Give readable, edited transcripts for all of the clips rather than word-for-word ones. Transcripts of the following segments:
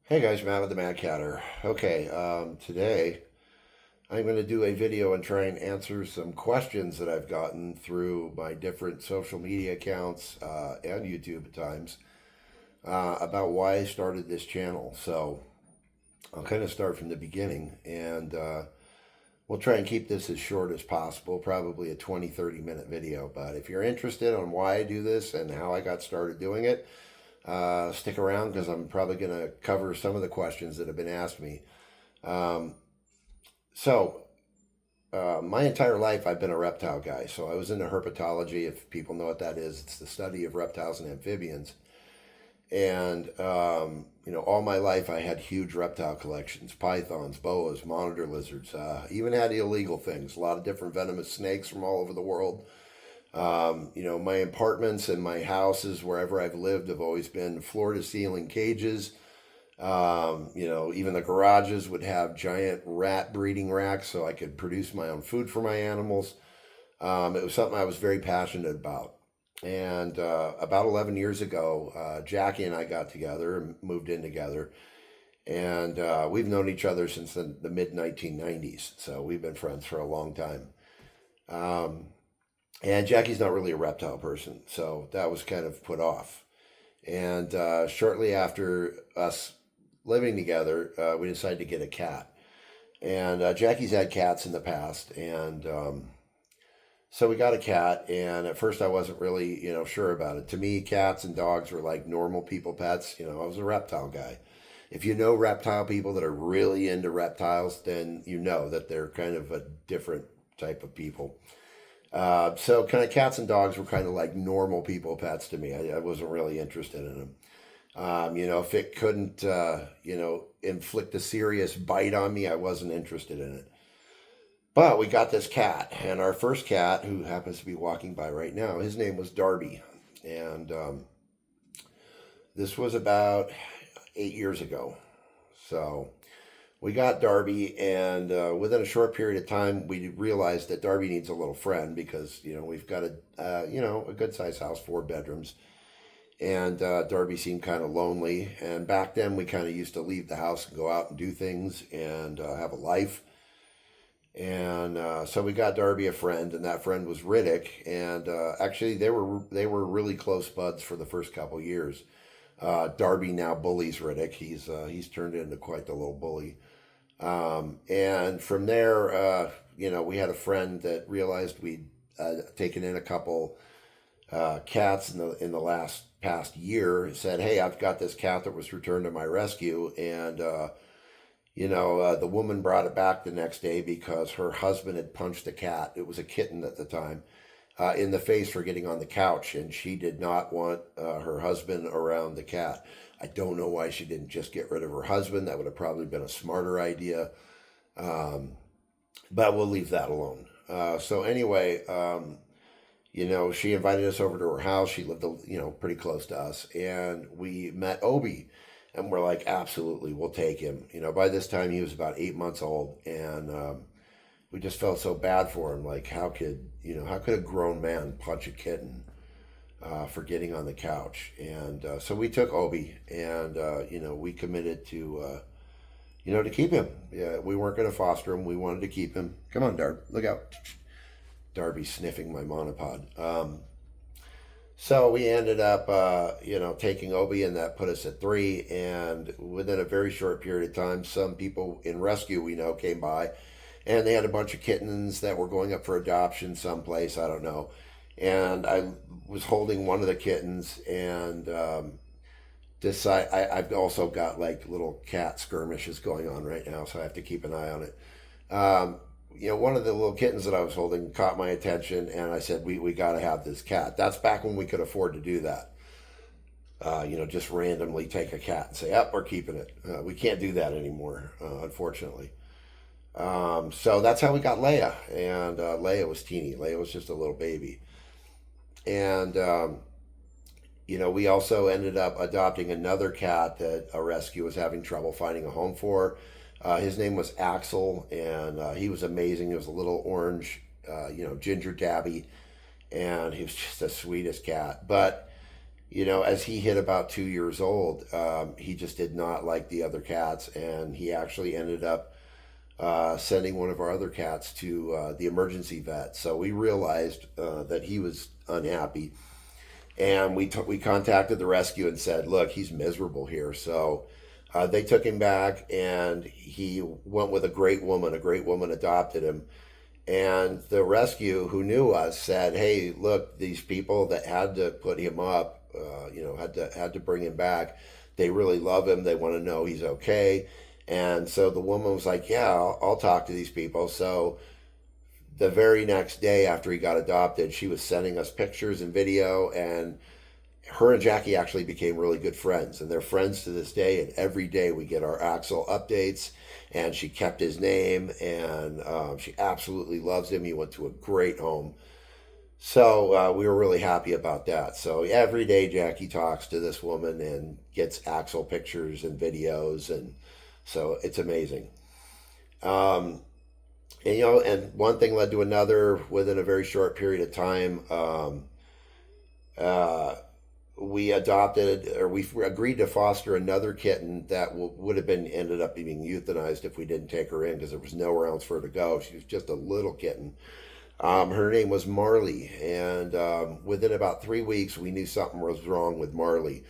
Hey guys, Matt with the Mad Catter. Okay, today I'm going to do a video and try and answer some questions that I've gotten through my different social media accounts and YouTube at times about why I started this channel. So I'll kind of start from the beginning and we'll try and keep this as short as possible, probably a 20-30 minute video. But if you're interested on why I do this and how I got started doing it, stick around because I'm probably going to cover some of the questions that have been asked me. Um, so, my entire life I've been a reptile guy. So I was into herpetology. If people know what that is, it's the study of reptiles and amphibians. And all my life I had huge reptile collections: pythons, boas, monitor lizards. Even had illegal things, a lot of different venomous snakes from all over the world. My apartments and my houses, wherever I've lived, have always been floor to ceiling cages. Even the garages would have giant rat breeding racks so I could produce my own food for my animals. It was something I was very passionate about. And about 11 years ago, Jackie and I got together and moved in together. And we've known each other since the mid 1990s. So we've been friends for a long time. Um, and Jackie's not really a reptile person. So that was kind of put off. And shortly after us living together, we decided to get a cat. And Jackie's had cats in the past, and so we got a cat. And at first, I wasn't really, sure about it. To me, cats and dogs were like normal people pets. I was a reptile guy. If you know reptile people that are really into reptiles, then you know that they're kind of a different type of people. So kind of cats and dogs were kind of like normal people pets to me. I wasn't really interested in them. If it couldn't, inflict a serious bite on me, I wasn't interested in it. But we got this cat, and our first cat, who happens to be walking by right now, his name was Darby. And this was about 8 years ago. So we got Darby, and within a short period of time, we realized that Darby needs a little friend because, we've got a good sized house, 4 bedrooms. And Darby seemed kind of lonely. And back then, we kind of used to leave the house and go out and do things and have a life. And so we got Darby a friend, and that friend was Riddick. And actually, they were really close buds for the first couple years. Darby now bullies Riddick. He's turned into quite the little bully. And from there, we had a friend that realized we'd taken in a couple cats in the last past year. Said, "Hey, I've got this cat that was returned to my rescue," and the woman brought it back the next day because her husband had punched the cat. It was a kitten at the time. In the face for getting on the couch, and she did not want her husband around the cat. I don't know why she didn't just get rid of her husband. That would have probably been a smarter idea. Um, but we'll leave that alone. So anyway, she invited us over to her house. She lived, pretty close to us, and we met Obi, and we're like, absolutely, we'll take him. By this time he was about 8 months old, and we just felt so bad for him. Like, how could a grown man punch a kitten for getting on the couch? And so we took Obi, and we committed to keep him. Yeah, we weren't going to foster him. We wanted to keep him. Come on, Darb, look out. Darby sniffing my monopod. So we ended up, taking Obi, and that put us at 3. And within a very short period of time, some people in rescue we know came by, and they had a bunch of kittens that were going up for adoption someplace. I don't know. And I was holding one of the kittens, and I've also got like little cat skirmishes going on right now, so I have to keep an eye on it. Um, one of the little kittens that I was holding caught my attention, and I said, "We got to have this cat." That's back when we could afford to do that. Just randomly take a cat and say, "Up, we're keeping it." We can't do that anymore, unfortunately. So that's how we got Leia, and Leia was teeny. Leia was just a little baby, and we also ended up adopting another cat that a rescue was having trouble finding a home for. His name was Axel, and he was amazing. He was a little orange, ginger tabby, and he was just the sweetest cat. But as he hit about 2 years old, he just did not like the other cats, and he actually ended up sending one of our other cats to the emergency vet. So we realized that he was unhappy, and we contacted the rescue and said, "Look, he's miserable here." So they took him back, and he went with a great woman. A great woman adopted him, and the rescue, who knew us, said, "Hey, look, these people that had to put him up, had to bring him back. They really love him. They want to know he's okay." And so the woman was like, "Yeah, I'll talk to these people." So the very next day after he got adopted, she was sending us pictures and video, and her and Jackie actually became really good friends, and they're friends to this day. And every day we get our Axel updates, and she kept his name, and she absolutely loves him. He went to a great home. So we were really happy about that. So every day Jackie talks to this woman and gets Axel pictures and videos, and so it's amazing. Um, and one thing led to another within a very short period of time. Uh, we adopted, or we agreed to foster another kitten that would have been ended up being euthanized if we didn't take her in, because there was nowhere else for her to go. She was just a little kitten. Her name was Marley, and within about 3 weeks, we knew something was wrong with Marley.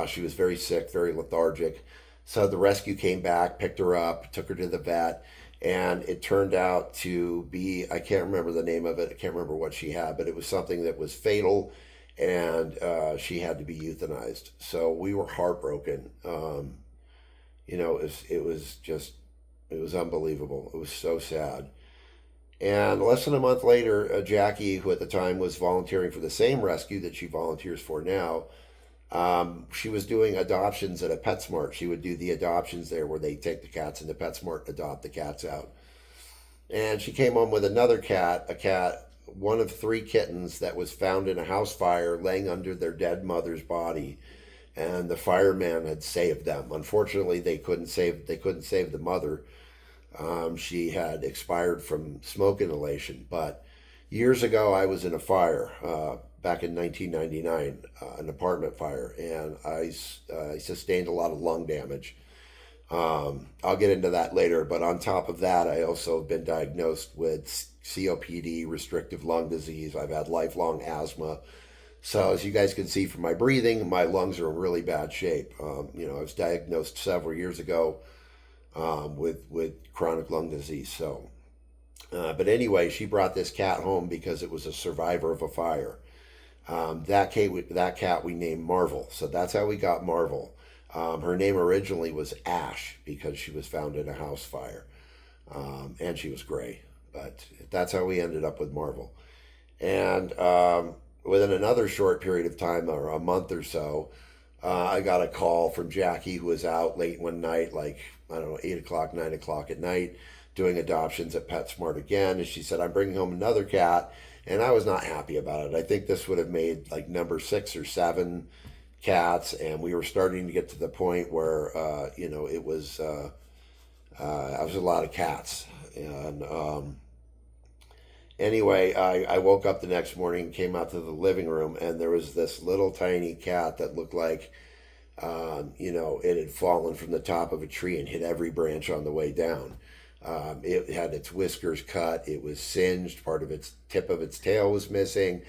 She was very sick, very lethargic. So the rescue came back, picked her up, took her to the vet, and it turned out to be, I can't remember the name of it, I can't remember what she had, but it was something that was fatal, and she had to be euthanized. So we were heartbroken. It was unbelievable. It was so sad. And less than a month later, Jackie, who at the time was volunteering for the same rescue that she volunteers for now, she was doing adoptions at a PetSmart. She would do the adoptions there where they take the cats into PetSmart and adopt the cats out. And she came home with another cat, one of three kittens that was found in a house fire laying under their dead mother's body. And the fireman had saved them. Unfortunately, they couldn't save the mother. She had expired from smoke inhalation. But years ago, I was in a fire back in 1999, an apartment fire, and I sustained a lot of lung damage. I'll get into that later, but on top of that, I also have been diagnosed with COPD, restrictive lung disease. I've had lifelong asthma. So as you guys can see from my breathing, my lungs are in really bad shape. I was diagnosed several years ago with chronic lung disease. So, but anyway, she brought this cat home because it was a survivor of a fire. That cat we named Marvel. So that's how we got Marvel. Her name originally was Ash because she was found in a house fire, and she was gray. But that's how we ended up with Marvel. And within another short period of time, or a month or so, I got a call from Jackie, who was out late one night, like, I don't know, 8 o'clock, 9 o'clock at night, doing adoptions at PetSmart again. And she said, "I'm bringing home another cat." And I was not happy about it. I think this would have made like number 6 or 7 cats. And we were starting to get to the point where, I was a lot of cats. And anyway, I woke up the next morning, came out to the living room, and there was this little tiny cat that looked like, it had fallen from the top of a tree and hit every branch on the way down. It had its whiskers cut. It was singed. Part of its tip of its tail was missing.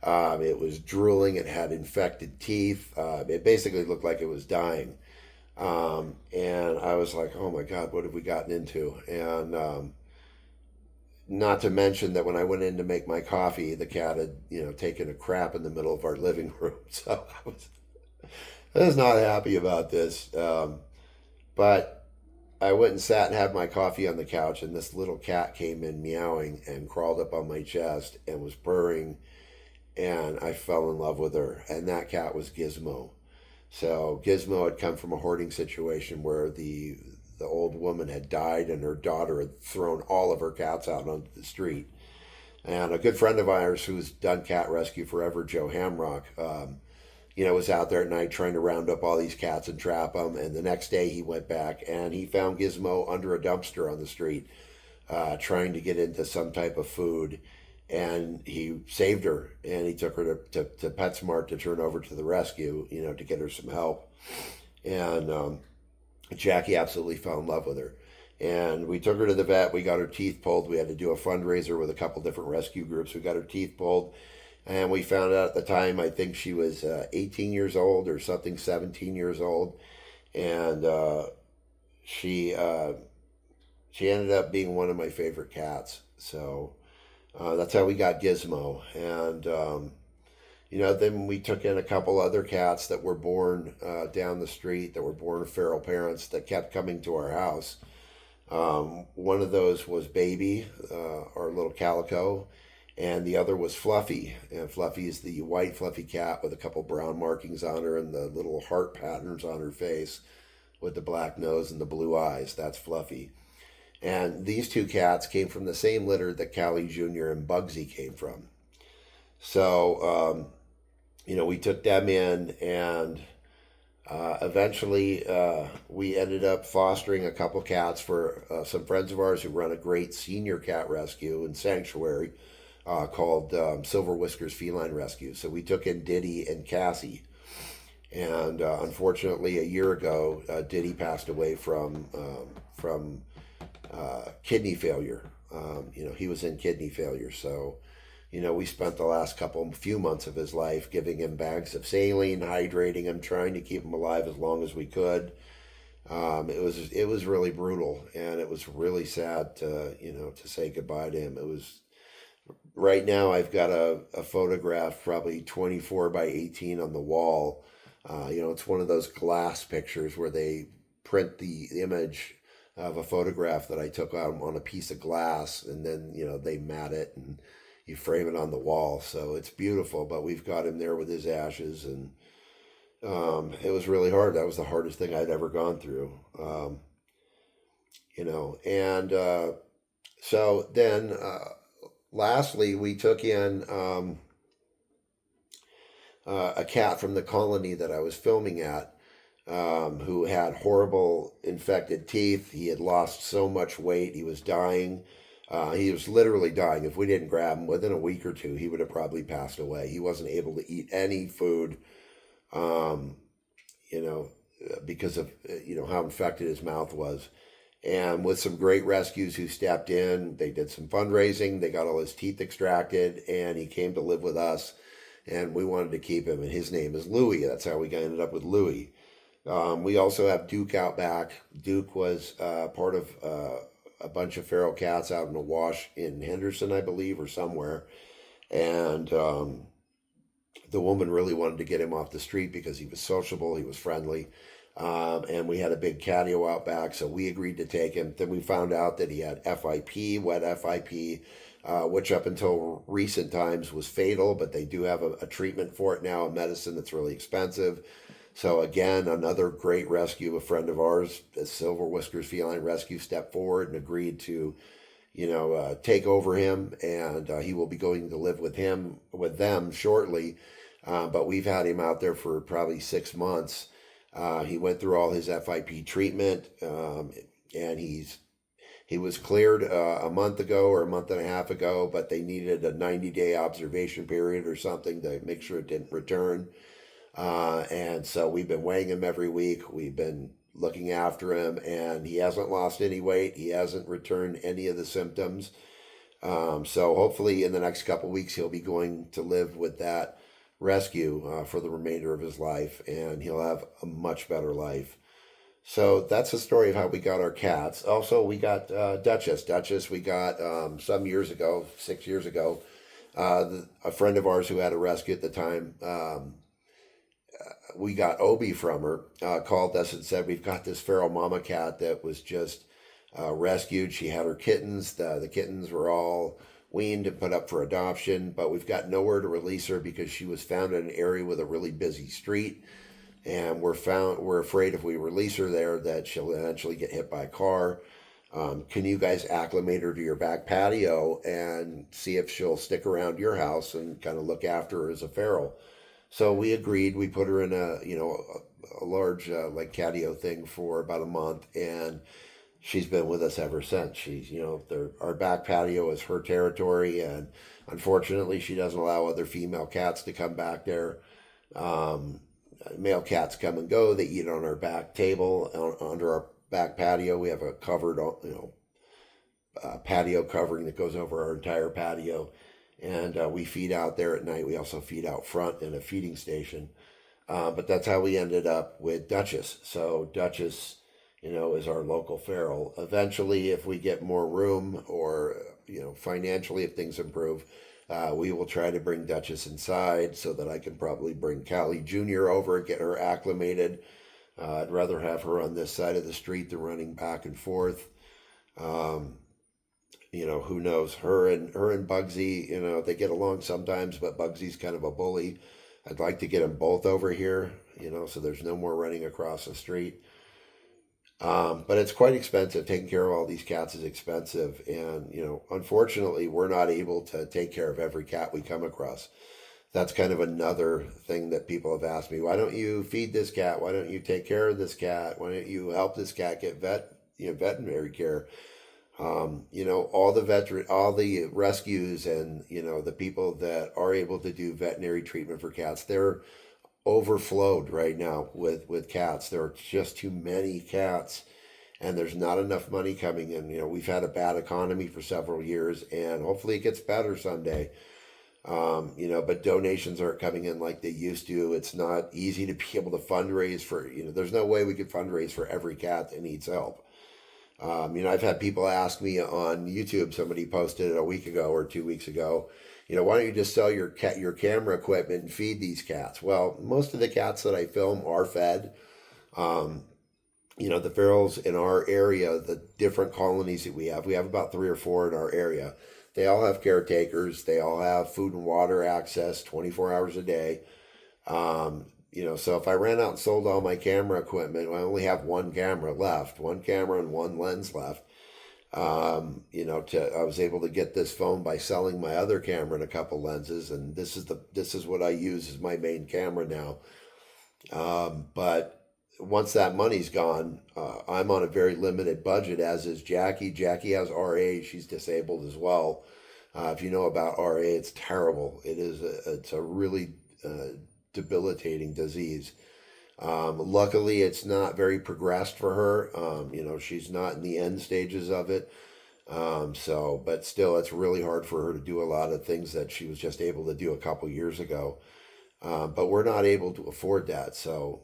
It was drooling. It had infected teeth. It basically looked like it was dying. And I was like, "Oh my God, what have we gotten into?" And not to mention that when I went in to make my coffee, the cat had, taken a crap in the middle of our living room. So I was not happy about this. But I went and sat and had my coffee on the couch, and this little cat came in meowing and crawled up on my chest and was purring, and I fell in love with her. And that cat was Gizmo. So Gizmo had come from a hoarding situation where the old woman had died, and her daughter had thrown all of her cats out onto the street. And a good friend of ours who's done cat rescue forever, Joe Hamrock, was out there at night trying to round up all these cats and trap them. And the next day he went back and he found Gizmo under a dumpster on the street, trying to get into some type of food. and he saved her, and he took her to PetSmart to turn over to the rescue, to get her some help. And Jackie absolutely fell in love with her. And we took her to the vet. We got her teeth pulled. We had to do a fundraiser with a couple different rescue groups. We got her teeth pulled. And we found out at the time, I think she was 18 years old or something, 17 years old. And she she ended up being one of my favorite cats. So that's how we got Gizmo. And then we took in a couple other cats that were born down the street, that were born of feral parents, that kept coming to our house. One of those was Baby, our little calico, and the other was Fluffy. And Fluffy is the white fluffy cat with a couple brown markings on her and the little heart patterns on her face with the black nose and the blue eyes. That's Fluffy. And these two cats came from the same litter that Callie Jr. and Bugsy came from. So, we took them in, and eventually we ended up fostering a couple cats for some friends of ours who run a great senior cat rescue and sanctuary called Silver Whiskers Feline Rescue. So we took in Diddy and Cassie. And unfortunately, a year ago, Diddy passed away from kidney failure. He was in kidney failure. So, we spent the last few months of his life giving him bags of saline, hydrating him, trying to keep him alive as long as we could. It was really brutal, and it was really sad to say goodbye to him. It was right now. I've got a photograph, probably 24 by 18 on the wall. It's one of those glass pictures where they print the image of a photograph that I took out on a piece of glass, and then they mat it and you frame it on the wall. So it's beautiful. But we've got him there with his ashes, and it was really hard. That was the hardest thing I'd ever gone through. And so then lastly, we took in a cat from the colony that I was filming at, who had horrible infected teeth. He had lost so much weight. He was dying. He was literally dying. If we didn't grab him within a week or two, he would have probably passed away. He wasn't able to eat any food, um, because of, how infected his mouth was. And with some great rescues who stepped in, they did some fundraising. They got all his teeth extracted, and he came to live with us. And we wanted to keep him. And his name is Louie. That's how we ended up with Louie. We also have Duke out back. Duke was part of a bunch of feral cats out in a wash in Henderson, I believe, or somewhere. And the woman really wanted to get him off the street because he was sociable, he was friendly. And we had a big catio out back, so we agreed to take him. Then we found out that he had FIP, wet FIP, which up until recent times was fatal, but they do have a treatment for it now, a medicine that's really expensive. So again, another great rescue. A friend of ours, the Silver Whiskers Feline Rescue, stepped forward and agreed to, take over him, and he will be going to live with them shortly. But we've had him out there for probably 6 months. He went through all his FIP treatment, and he was cleared a month ago or a month and a half ago, but they needed a 90-day observation period or something to make sure it didn't return. And so we've been weighing him every week. We've been looking after him, and he hasn't lost any weight. He hasn't returned any of the symptoms. So hopefully in the next couple of weeks, he'll be going to live with that rescue for the remainder of his life, and he'll have a much better life. So that's the story of how we got our cats. Also, we got Duchess. Duchess we got some years ago, 6 years ago. A friend of ours who had a rescue at the time, we got Obi from her, called us and said, we've got this feral mama cat that was just rescued. She had her kittens. The kittens were all weaned and put up for adoption, but we've got nowhere to release her because she was found in an area with a really busy street. And we're afraid if we release her there that she'll eventually get hit by a car. Can you guys acclimate her to your back patio and see if she'll stick around your house and kind of look after her as a feral? So we agreed. We put her in a large like catio thing for about a month, and she's been with us ever since. She's, our back patio is her territory, and unfortunately, she doesn't allow other female cats to come back there. Um, Male cats come and go. They eat on our back table, under our back patio. We have a covered, patio covering that goes over our entire patio, and we feed out there at night. We also feed out front in a feeding station. But that's how we ended up with Duchess. So Duchess, is our local feral. Eventually, if we get more room, or financially, if things improve, we will try to bring Duchess inside so that I can probably bring Callie Jr. over and get her acclimated. I'd rather have her on this side of the street than running back and forth. Um, who knows? Her and Bugsy, they get along sometimes, but Bugsy's kind of a bully. I'd like to get them both over here, so there's no more running across the street. But it's quite expensive. Taking care of all these cats is expensive, and unfortunately, we're not able to take care of every cat we come across. That's kind of another thing that people have asked me. Why don't you feed this cat? Why don't you take care of this cat? Why don't you help this cat get veterinary care? All the rescues, and the people that are able to do veterinary treatment for cats, they're overflowed right now with cats. There are just too many cats, and there's not enough money coming in. We've had a bad economy for several years, and hopefully it gets better someday. But donations aren't coming in like they used to. It's not easy to be able to fundraise for, there's no way we could fundraise for every cat that needs help. I've had people ask me on YouTube. Somebody posted it a week ago or 2 weeks ago. Why don't you just sell your camera equipment and feed these cats? Well, most of the cats that I film are fed. Um, the ferals in our area, the different colonies that we have about 3 or 4 in our area. They all have caretakers. They all have food and water access 24 hours a day. So if I ran out and sold all my camera equipment, I only have one camera left, one camera and one lens left. I was able to get this phone by selling my other camera and a couple lenses, and this is what I use as my main camera now. But once that money's gone, I'm on a very limited budget, as is Jackie. Jackie has RA; she's disabled as well. If you know about RA, it's terrible. It's a really debilitating disease. Luckily, it's not very progressed for her. She's not in the end stages of it. But still, it's really hard for her to do a lot of things that she was just able to do a couple years ago. But we're not able to afford that. So,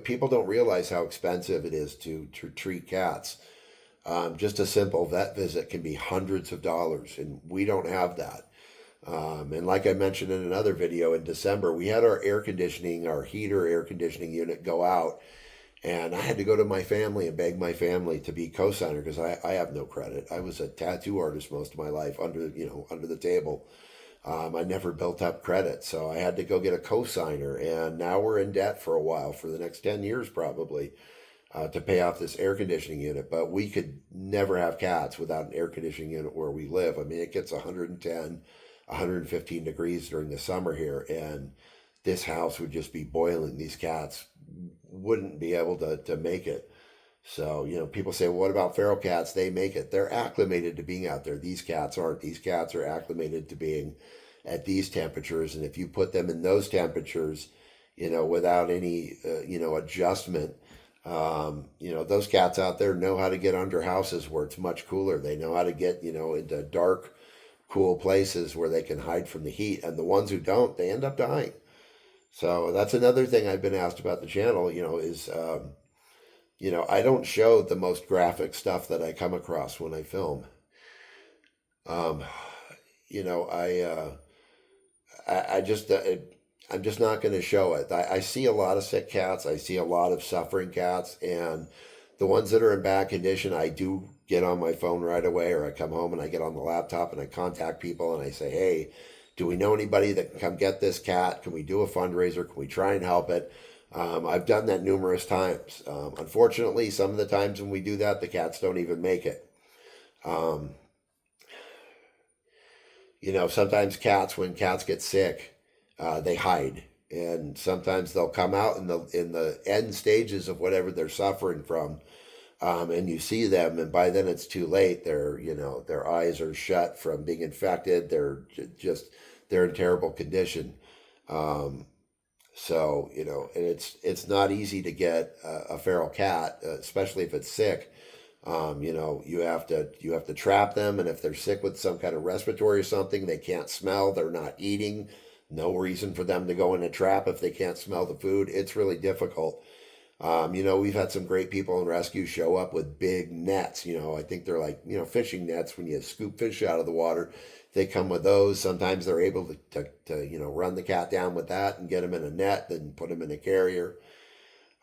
people don't realize how expensive it is to treat cats. Just a simple vet visit can be hundreds of dollars, and we don't have that. And like I mentioned in another video, in December, we had our heater air conditioning unit go out, and I had to go to my family and beg my family to be co-signer, because I have no credit. I was a tattoo artist most of my life, under the table. I never built up credit, so I had to go get a co-signer, and now we're in debt for a while, for the next 10 years probably, to pay off this air conditioning unit. But we could never have cats without an air conditioning unit where we live. I mean, it gets 110, 115 degrees during the summer here, and this house would just be boiling. These cats wouldn't be able to make it. So, people say, well, what about feral cats? They make it. They're acclimated to being out there. These cats aren't. These cats are acclimated to being at these temperatures. And if you put them in those temperatures, without any, adjustment, those cats out there know how to get under houses where it's much cooler. They know how to get, into dark, cool places where they can hide from the heat. And the ones who don't, they end up dying. So that's another thing I've been asked about the channel, is, I don't show the most graphic stuff that I come across when I film. Um, you know, I just, I'm just not going to show it. I see a lot of sick cats. I see a lot of suffering cats, and the ones that are in bad condition, I do get on my phone right away, or I come home and I get on the laptop and I contact people and I say, hey, do we know anybody that can come get this cat? Can we do a fundraiser? Can we try and help it? I've done that numerous times. Unfortunately, some of the times when we do that, the cats don't even make it. Um, Sometimes when cats get sick, they hide, and sometimes they'll come out in the end stages of whatever they're suffering from. and you see them, and by then it's too late. Their eyes are shut from being infected. They're in terrible condition. Um, and it's not easy to get a feral cat, especially if it's sick. You have to trap them, and if they're sick with some kind of respiratory or something, they can't smell, they're not eating. No reason for them to go in a trap if they can't smell the food. It's really difficult. We've had some great people in rescue show up with big nets. I think they're like, fishing nets when you scoop fish out of the water. They come with those. Sometimes they're able to run the cat down with that and get them in a net, then put them in a carrier.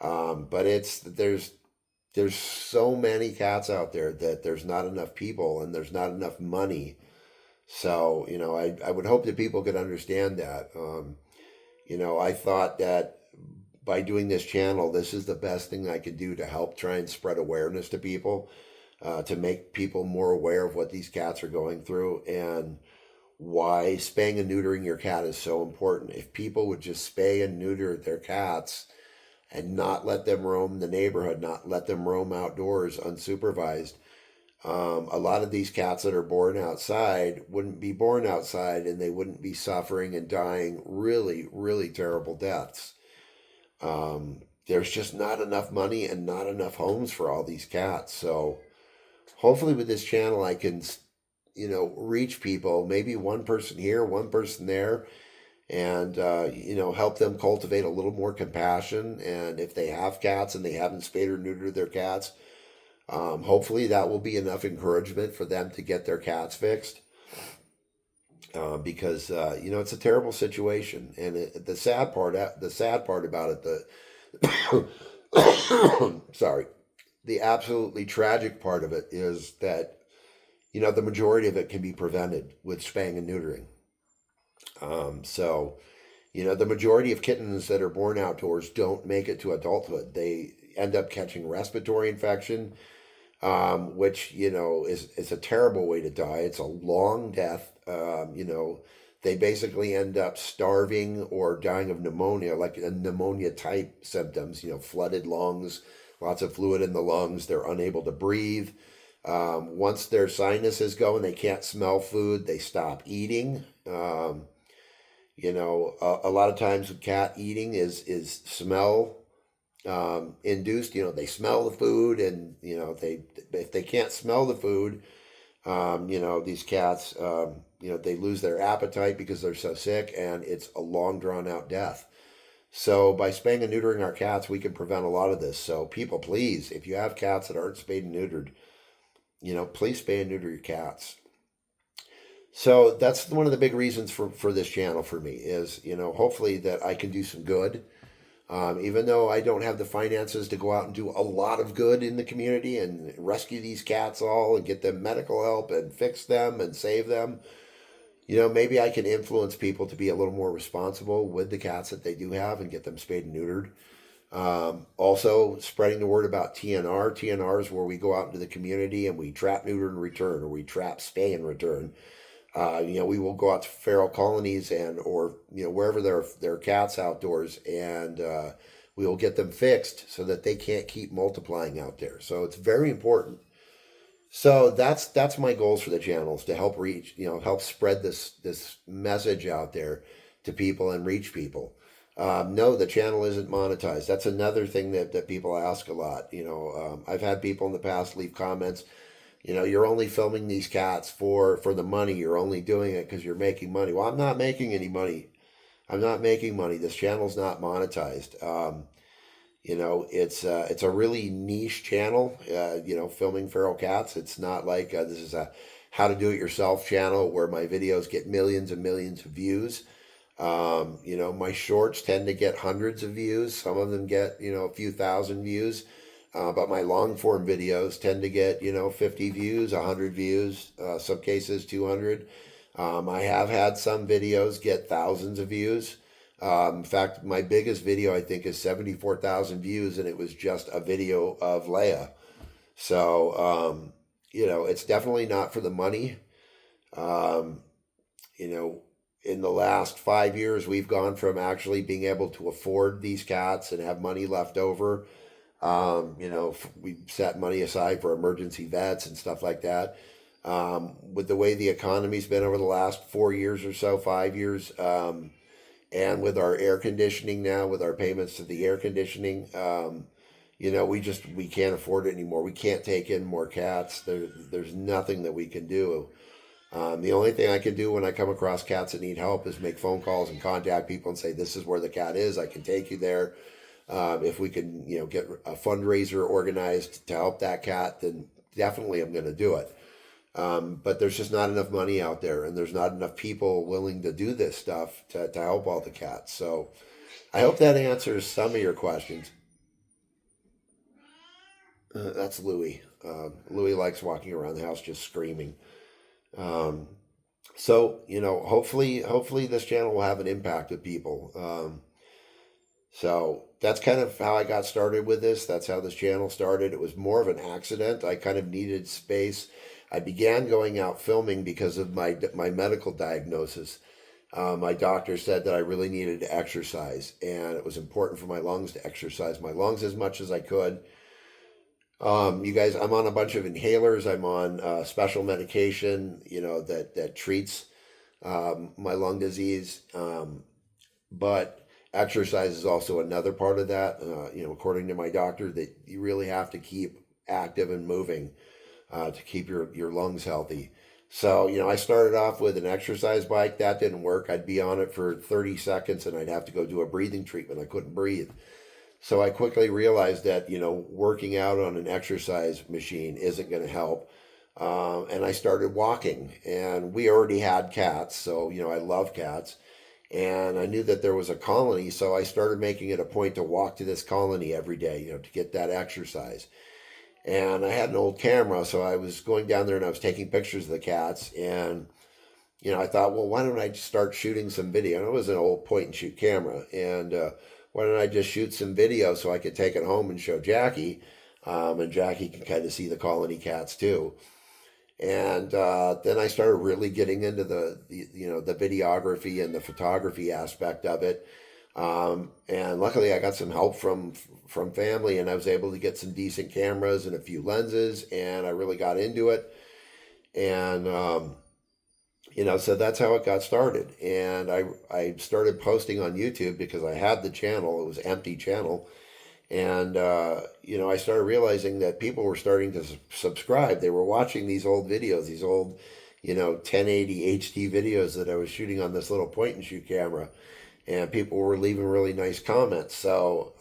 But there's so many cats out there that there's not enough people and there's not enough money. So, I would hope that people could understand that. I thought that by doing this channel, this is the best thing I could do to help try and spread awareness to people, to make people more aware of what these cats are going through and why spaying and neutering your cat is so important. If people would just spay and neuter their cats and not let them roam the neighborhood, not let them roam outdoors unsupervised, a lot of these cats that are born outside wouldn't be born outside and they wouldn't be suffering and dying really, really terrible deaths. There's just not enough money and not enough homes for all these cats. So hopefully with this channel, I can, reach people, maybe one person here, one person there, and, help them cultivate a little more compassion. And if they have cats and they haven't spayed or neutered their cats, hopefully that will be enough encouragement for them to get their cats fixed. Because it's a terrible situation, and the sad part about it, sorry, the absolutely tragic part of it is that the majority of it can be prevented with spaying and neutering. The majority of kittens that are born outdoors don't make it to adulthood. They end up catching respiratory infection, which is a terrible way to die. It's a long death. They basically end up starving or dying of pneumonia, like a pneumonia type symptoms. Flooded lungs, lots of fluid in the lungs. They're unable to breathe. Once their sinuses go and they can't smell food, they stop eating. A lot of times with cat eating is smell induced. They smell the food, and if they can't smell the food, these cats, they lose their appetite because they're so sick, and it's a long drawn out death. So by spaying and neutering our cats, we can prevent a lot of this. So people, please, if you have cats that aren't spayed and neutered, please spay and neuter your cats. So that's one of the big reasons for this channel for me is, hopefully that I can do some good. Even though I don't have the finances to go out and do a lot of good in the community and rescue these cats all and get them medical help and fix them and save them, maybe I can influence people to be a little more responsible with the cats that they do have and get them spayed and neutered. Also, spreading the word about TNR. TNR is where we go out into the community and we trap, neuter, and return, or we trap, spay, and return. We will go out to feral colonies or wherever there are cats outdoors, and we will get them fixed so that they can't keep multiplying out there. So it's very important. So that's my goals for the channel, is to help help spread this message out there to people and reach people. No, the channel isn't monetized. That's another thing that people ask a lot. I've had people in the past leave comments. You're only filming these cats for the money. You're only doing it because you're making money. Well, I'm not making any money. I'm not making money. This channel's not monetized. It's a really niche channel. Filming feral cats. It's not like this is a how to do it yourself channel where my videos get millions and millions of views. My shorts tend to get hundreds of views. Some of them get a few thousand views. But my long form videos tend to get, 50 views, 100 views, some cases 200. I have had some videos get thousands of views. In fact, my biggest video, I think, is 74,000 views, and it was just a video of Leia. So, it's definitely not for the money. In the last 5 years, we've gone from actually being able to afford these cats and have money left over We set money aside for emergency vets and stuff like that. With the way the economy's been over the last 4 years or so, 5 years, and with our air conditioning now, with our payments to the air conditioning, we can't afford it anymore. We can't take in more cats. There's nothing that we can do. The only thing I can do when I come across cats that need help is make phone calls and contact people and say, this is where the cat is. I can take you there. If we can, get a fundraiser organized to help that cat, then definitely I'm going to do it. But there's just not enough money out there, and there's not enough people willing to do this stuff to help all the cats. So I hope that answers some of your questions. That's Louie. Louie likes walking around the house just screaming. Um, hopefully this channel will have an impact with people. So that's kind of how I got started with this. That's how this channel started. It was more of an accident. I kind of needed space. I began going out filming because of my medical diagnosis. My doctor said that I really needed to exercise, and it was important for my lungs to exercise my lungs as much as I could. You guys, I'm on a bunch of inhalers. I'm on special medication, that treats my lung disease. But exercise is also another part of that. According to my doctor, that you really have to keep active and moving to keep your lungs healthy. So, I started off with an exercise bike. That didn't work. I'd be on it for 30 seconds and I'd have to go do a breathing treatment. I couldn't breathe. So I quickly realized that, working out on an exercise machine isn't going to help. And I started walking, and we already had cats. So, I love cats. And I knew that there was a colony. So I started making it a point to walk to this colony every day, to get that exercise. And I had an old camera. So I was going down there and I was taking pictures of the cats. And, I thought, well, why don't I just start shooting some video? And it was an old point and shoot camera. And, why don't I just shoot some video so I could take it home and show Jackie, and Jackie can kind of see the colony cats too. And then I started really getting into the videography and the photography aspect of it. And luckily, I got some help from family, and I was able to get some decent cameras and a few lenses, and I really got into it. And so that's how it got started. And I started posting on YouTube because I had the channel. It was an empty channel. And, I started realizing that people were starting to subscribe. They were watching these old videos, these old, 1080 HD videos that I was shooting on this little point and shoot camera. And people were leaving really nice comments. So,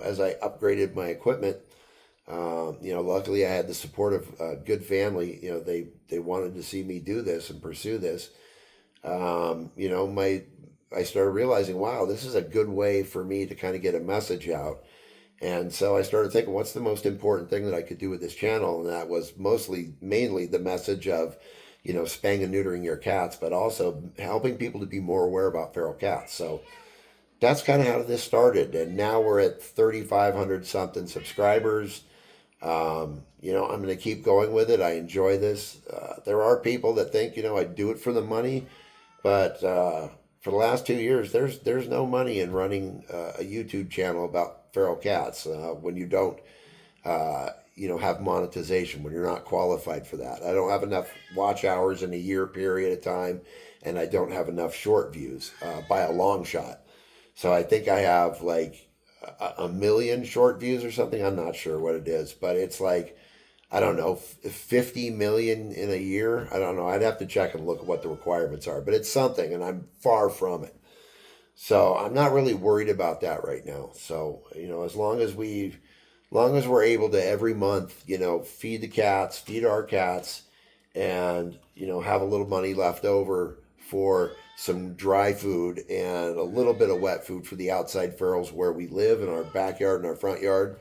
as I upgraded my equipment, luckily I had the support of a good family. They wanted to see me do this and pursue this. I started realizing, wow, this is a good way for me to kind of get a message out. And so I started thinking, what's the most important thing that I could do with this channel? And that was mainly the message of, spaying and neutering your cats, but also helping people to be more aware about feral cats. So that's kind of how this started. And now we're at 3,500 something subscribers. I'm going to keep going with it. I enjoy this. There are people that think, I do it for the money, but for the last 2 years, there's no money in running a YouTube channel about feral cats when you don't, have monetization, when you're not qualified for that. I don't have enough watch hours in a year period of time, and I don't have enough short views by a long shot. So I think I have like a million short views or something. I'm not sure what it is, but it's like, I don't know, 50 million in a year. I don't know. I'd have to check and look at what the requirements are, but it's something, and I'm far from it. So I'm not really worried about that right now. So, as long as we're able to every month, feed the cats, feed our cats, and, have a little money left over for some dry food and a little bit of wet food for the outside ferals where we live in our backyard and our front yard.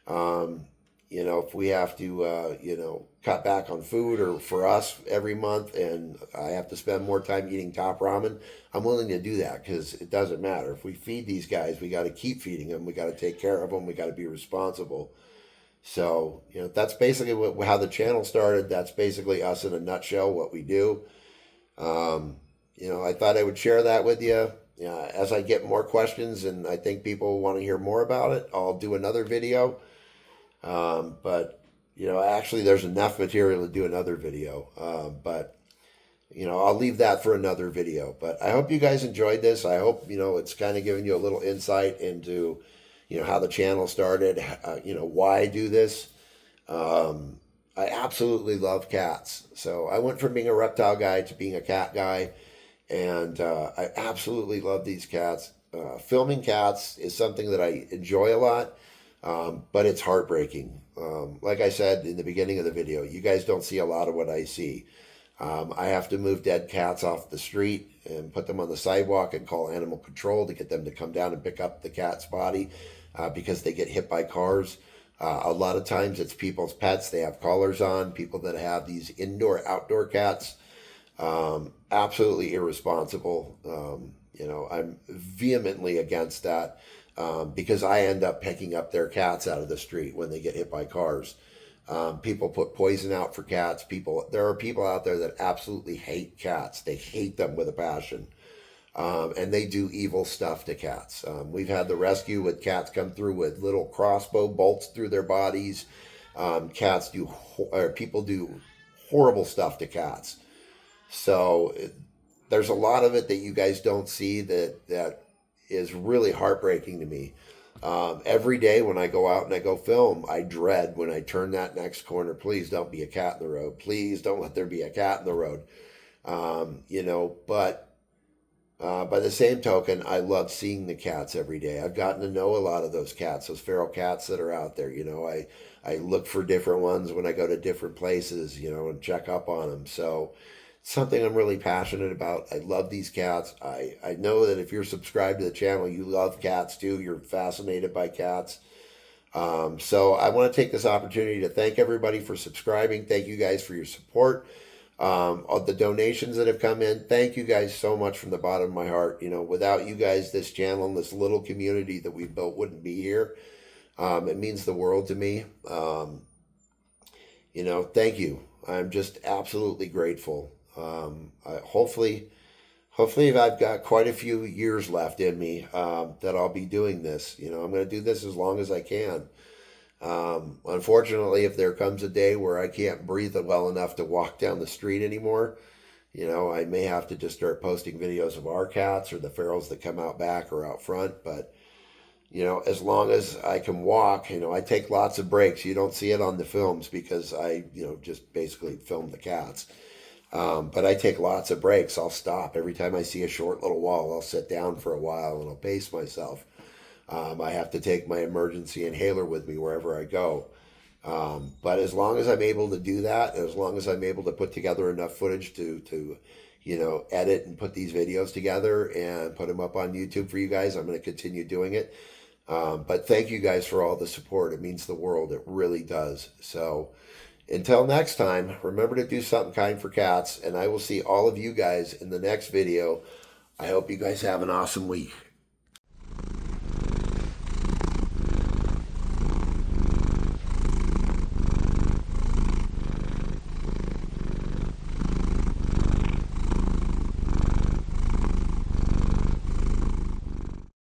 Um, if we have to, cut back on food or for us every month and I have to spend more time eating top ramen, I'm willing to do that because it doesn't matter. If we feed these guys, we got to keep feeding them. We got to take care of them. We got to be responsible. So, that's basically how the channel started. That's basically us in a nutshell, what we do. I thought I would share that with you. as I get more questions and I think people want to hear more about it, I'll do another video. But actually, there's enough material to do another video. But I'll leave that for another video. But I hope you guys enjoyed this. I hope it's kind of giving you a little insight into how the channel started. Why I do this. I absolutely love cats. So I went from being a reptile guy to being a cat guy, and I absolutely love these cats. Filming cats is something that I enjoy a lot, but it's heartbreaking. Like I said in the beginning of the video, you guys don't see a lot of what I see. I have to move dead cats off the street and put them on the sidewalk and call animal control to get them to come down and pick up the cat's body because they get hit by cars. A lot of times it's people's pets. They have collars on, people that have these indoor-outdoor cats. Absolutely irresponsible. I'm vehemently against that because I end up picking up their cats out of the street when they get hit by cars. People put poison out for cats. There are people out there that absolutely hate cats. They hate them with a passion. And they do evil stuff to cats. We've had the rescue with cats come through with little crossbow bolts through their bodies. People do horrible stuff to cats. So there's a lot of it that you guys don't see that is really heartbreaking to me. Every day when I go out and I go film, I dread when I turn that next corner. Please don't be a cat in the road. Please don't let there be a cat in the road. But by the same token, I love seeing the cats every day. I've gotten to know a lot of those cats, those feral cats that are out there. I look for different ones when I go to different places, and check up on them. So it's something I'm really passionate about. I love these cats. I know that if you're subscribed to the channel, you love cats too. You're fascinated by cats. So I want to take this opportunity to thank everybody for subscribing. Thank you guys for your support. Of the donations that have come in, thank you guys so much from the bottom of my heart. Without you guys, this channel and this little community that we've built wouldn't be here. It means the world to me. Thank you. I'm just absolutely grateful. Hopefully I've got quite a few years left in me that I'll be doing this. I'm going to do this as long as I can. Unfortunately, if there comes a day where I can't breathe well enough to walk down the street anymore, I may have to just start posting videos of our cats or the ferals that come out back or out front. But, as long as I can walk, I take lots of breaks. You don't see it on the films because I, just basically film the cats. But I take lots of breaks. I'll stop every time I see a short little wall. I'll sit down for a while and I'll pace myself. I have to take my emergency inhaler with me wherever I go. But as long as I'm able to do that, as long as I'm able to put together enough footage to edit and put these videos together and put them up on YouTube for you guys, I'm going to continue doing it. But thank you guys for all the support. It means the world. It really does. So until next time, remember to do something kind for cats, and I will see all of you guys in the next video. I hope you guys have an awesome week.